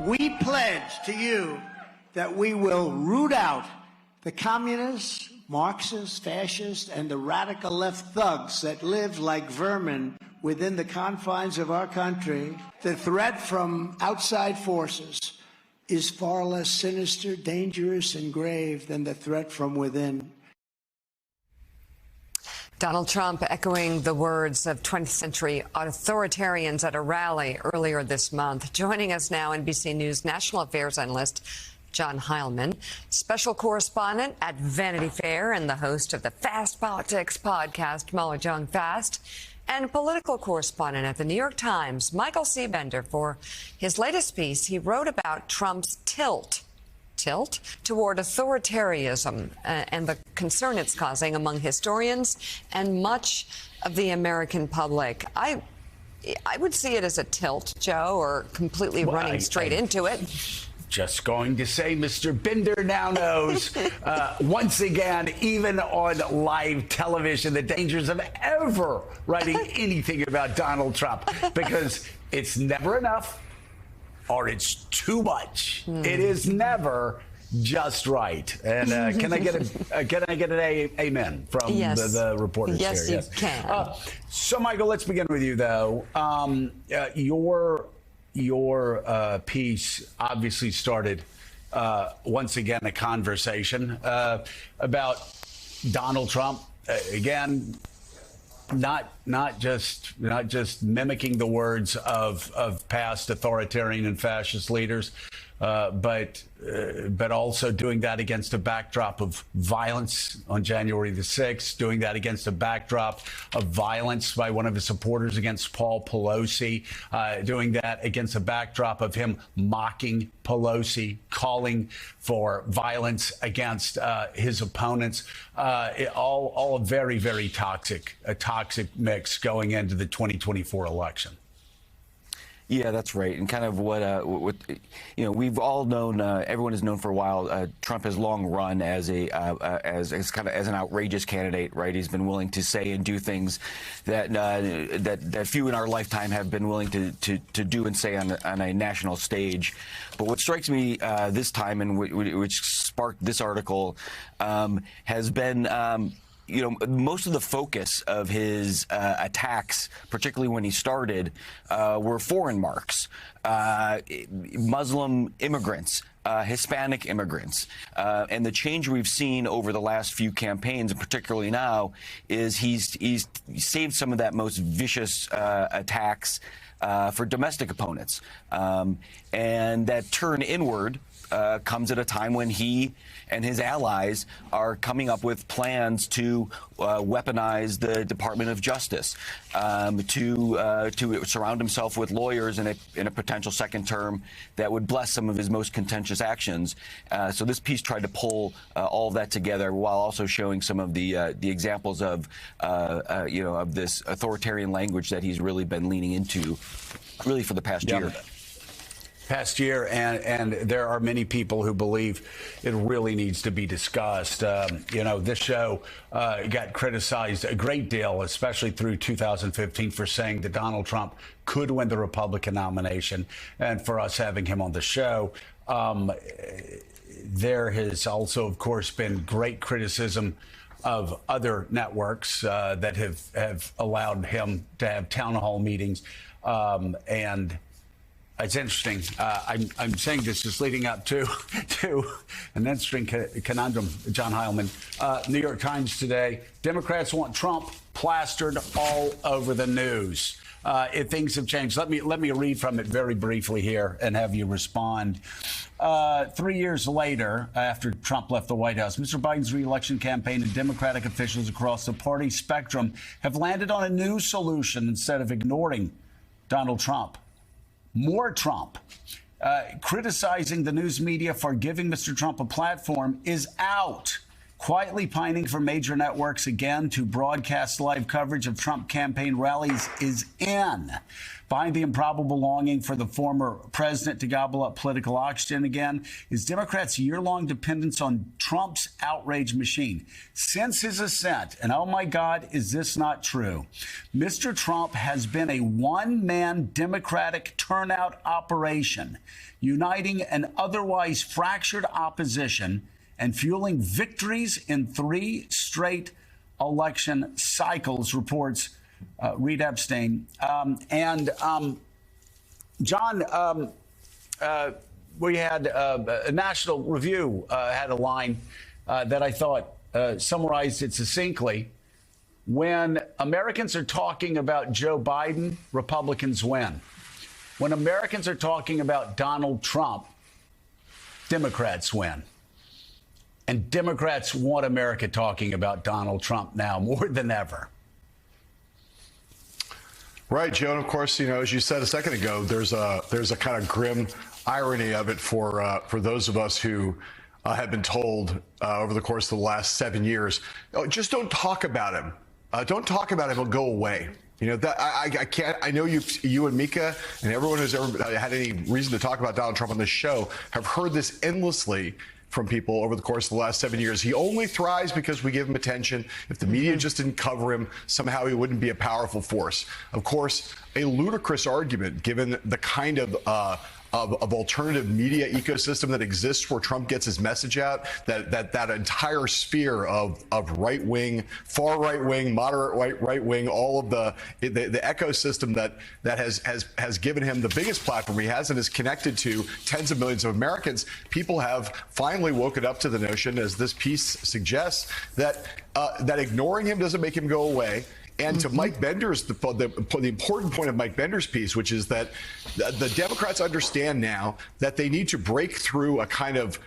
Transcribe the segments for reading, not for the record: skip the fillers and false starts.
We pledge to you that we will root out the communists, Marxists, fascists, and the radical left thugs that live like vermin within the confines of our country. The threat from outside forces is far less sinister, dangerous, and grave than the threat from within. Donald Trump echoing the words of 20th century authoritarians at a rally earlier this month. Joining us now, NBC News national affairs analyst John Heilemann, special correspondent at Vanity Fair and the host of the Fast Politics podcast, Mahjong Fast, and political correspondent at the New York Times, Michael Seebender, for his latest piece. He wrote about Trump's tilt toward authoritarianism and the concern it's causing among historians and much of the American public. I would see it as a tilt, Joe, or completely running straight into it. Just going to say, Mr. Binder now knows, once again, even on live television, the dangers of ever writing anything about Donald Trump, because it's never enough or it's too much. It is never just right. And can I get an amen from the reporters here? Yes, you can. So, Michael, let's begin with you, though. Your piece obviously started once again a conversation about Donald Trump. Again, not just mimicking the words of past authoritarian and fascist leaders, but also doing that against a backdrop of violence on January the 6th, doing that against a backdrop of violence by one of his supporters against Paul Pelosi, doing that against a backdrop of him mocking Pelosi, calling for violence against his opponents. All a very, very toxic mix going into the 2024 election. Yeah, that's right. And kind of what we've all known, everyone has known for a while, Trump has long run as as an outrageous candidate, right? He's been willing to say and do things that few in our lifetime have been willing to do and say on a national stage. But what strikes me this time, and which sparked this article, has been most of the focus of his attacks, particularly when he started, were foreign marks, Muslim immigrants, Hispanic immigrants. And the change we've seen over the last few campaigns, and particularly now, is he's saved some of that most vicious attacks for domestic opponents. And that turn inward comes at a time when he and his allies are coming up with plans to weaponize the Department of Justice, to surround himself with lawyers in a potential second term that would bless some of his most contentious actions. So this piece tried to pull all of that together while also showing some of the examples of this authoritarian language that he's really been leaning into, really for the past year. And there are many people who believe it really needs to be discussed. This show got criticized a great deal, especially through 2015, for saying that Donald Trump could win the Republican nomination, and for us having him on the show. There has also, of course, been great criticism of other networks that have allowed him to have town hall meetings, and it's interesting. I'm saying this is leading up to an interesting conundrum, John Heilemann. New York Times today, Democrats want Trump plastered all over the news. If things have changed, let me read from it very briefly here and have you respond. 3 years later, after Trump left the White House, Mr. Biden's re-election campaign and Democratic officials across the party spectrum have landed on a new solution instead of ignoring Donald Trump. More Trump. Criticizing the news media for giving Mr. Trump a platform is out. quietly pining for major networks again to broadcast live coverage of Trump campaign rallies is in. Behind the improbable longing for the former president to gobble up political oxygen again is Democrats' year-long dependence on Trump's outrage machine. Since his ascent, and oh my God, is this not true? Mr. Trump has been a one-man Democratic turnout operation, uniting an otherwise fractured opposition and fueling victories in 3 straight election cycles, reports Reed Epstein. John, we had a National Review had a line that I thought summarized it succinctly. When Americans are talking about Joe Biden, Republicans win. When Americans are talking about Donald Trump, Democrats win. And Democrats want America talking about Donald Trump now more than ever. Right, Joe. And of course, as you said a second ago, there's a kind of grim irony of it for those of us who have been told over the course of the last 7 years, oh, just don't talk about him. Don't talk about him. He'll go away. That I can't. I know you and Mika and everyone who's ever had any reason to talk about Donald Trump on this show have heard this endlessly from people over the course of the last 7 years. He only thrives because we give him attention. If the media just didn't cover him, somehow he wouldn't be a powerful force. Of course, a ludicrous argument given the kind of alternative media ecosystem that exists where Trump gets his message out, that entire sphere of right-wing, far right-wing, moderate right-wing, all of the ecosystem that has given him the biggest platform he has and is connected to tens of millions of Americans. People have finally woken up to the notion, as this piece suggests, that ignoring him doesn't make him go away. And to Mike Bender's, the important point of Mike Bender's piece, which is that the Democrats understand now that they need to break through a kind of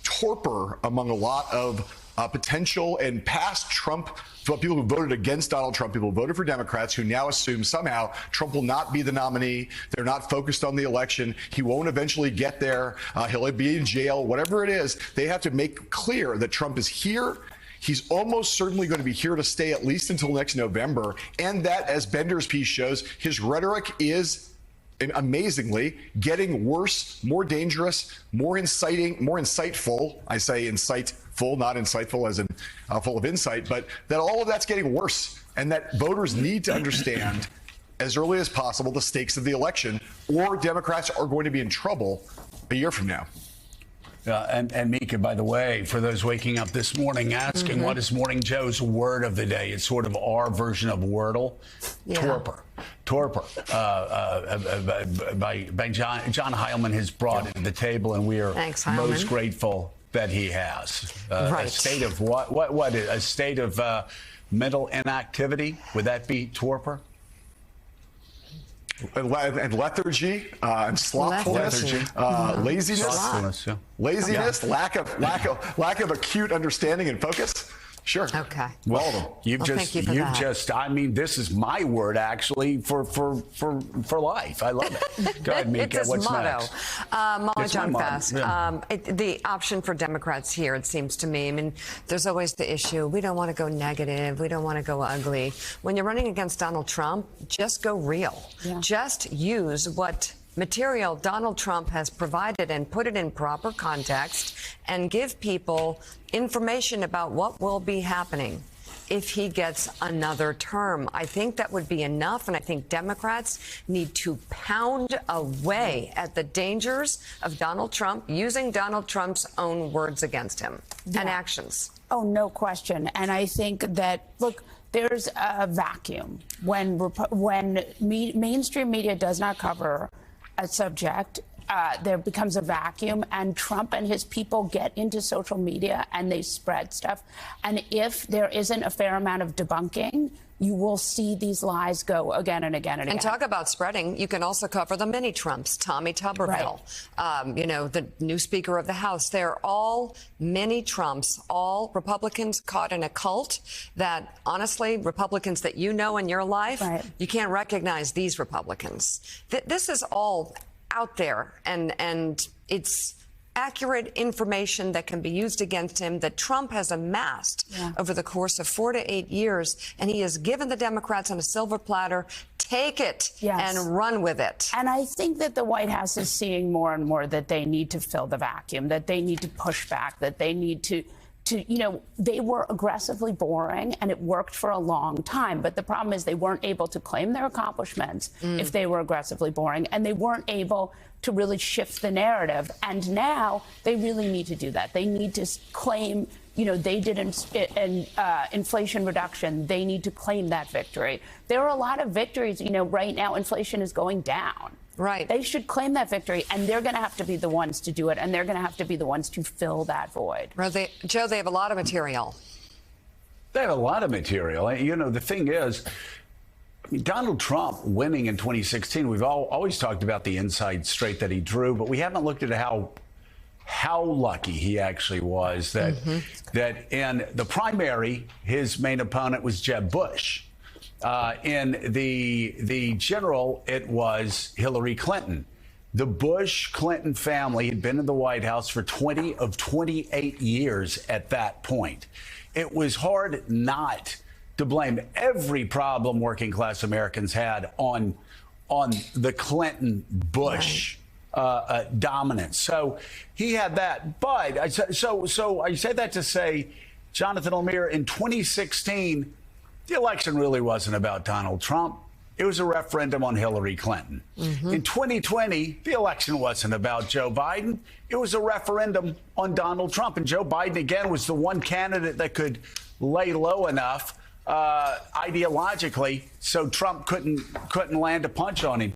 torpor among a lot of potential and past Trump, people who voted against Donald Trump, people who voted for Democrats, who now assume somehow Trump will not be the nominee. They're not focused on the election. He won't eventually get there. He'll be in jail, whatever it is. They have to make clear that Trump is here. He's almost certainly going to be here to stay at least until next November. And that, as Bender's piece shows, his rhetoric is amazingly getting worse, more dangerous, more inciting, more insightful. I say insightful, not insightful as in full of insight, but that all of that's getting worse and that voters need to understand as early as possible the stakes of the election, or Democrats are going to be in trouble a year from now. And Mika, by the way, for those waking up this morning asking what is Morning Joe's word of the day, it's sort of our version of Wordle. Yeah. Torpor. By John Heilman has brought it to the table, and we are most grateful that he has. Right. A state of what? A state of mental inactivity? Would that be torpor? And lethargy, and slothfulness, laziness, lack of acute understanding and focus. Sure. Okay. Well, thank you for that. I mean, this is my word actually for life. I love it. Go ahead, Mika. It's his What's motto. next? Molly John Fast. Yeah. The option for Democrats here, it seems to me. I mean, there's always the issue. We don't want to go negative. We don't want to go ugly. When you're running against Donald Trump, just go real. Yeah. Just use what material Donald Trump has provided and put it in proper context and give people information about what will be happening if he gets another term. I think that would be enough, and I think Democrats need to pound away at the dangers of Donald Trump using Donald Trump's own words against him and actions. Oh, no question. And I think that, look, there's a vacuum when mainstream media does not cover a subject. There becomes a vacuum, and Trump and his people get into social media and they spread stuff. And if there isn't a fair amount of debunking, you will see these lies go again and again and again. And talk about spreading. You can also cover the mini Trumps, Tommy Tuberville, right. The new Speaker of the House. They're all mini Trumps, all Republicans caught in a cult that, honestly, Republicans that you know in your life, right. You can't recognize these Republicans. This is all out there, and it's accurate information that can be used against him that Trump has amassed over the course of 4 to 8 years, and he has given the Democrats on a silver platter. Take it and run with it. And I think that the White House is seeing more and more that they need to fill the vacuum, that they need to push back, that they need to they were aggressively boring, and it worked for a long time. But the problem is they weren't able to claim their accomplishments if they were aggressively boring, and they weren't able to really shift the narrative. And now they really need to do that. They need to claim, they did inflation reduction. They need to claim that victory. There are a lot of victories. Right now inflation is going down. Right. They should claim that victory, and they're going to have to be the ones to do it, and they're going to have to be the ones to fill that void. Well, Joe, they have a lot of material. They have a lot of material. The thing is, Donald Trump winning in 2016, we've always talked about the inside straight that he drew, but we haven't looked at how lucky he actually was that in the primary, his main opponent was Jeb Bush. In the general, it was Hillary Clinton. The Bush-Clinton family had been in the White House for 20 of 28 years at that point. It was hard not to blame every problem working class Americans had on the Clinton-Bush dominance. So he had that. But I say that to say, Jonathan Lemire, in 2016, the election really wasn't about Donald Trump. It was a referendum on Hillary Clinton. In 2020, the election wasn't about Joe Biden. It was a referendum on Donald Trump. And Joe Biden, again, was the one candidate that could lay low enough ideologically so Trump couldn't land a punch on him.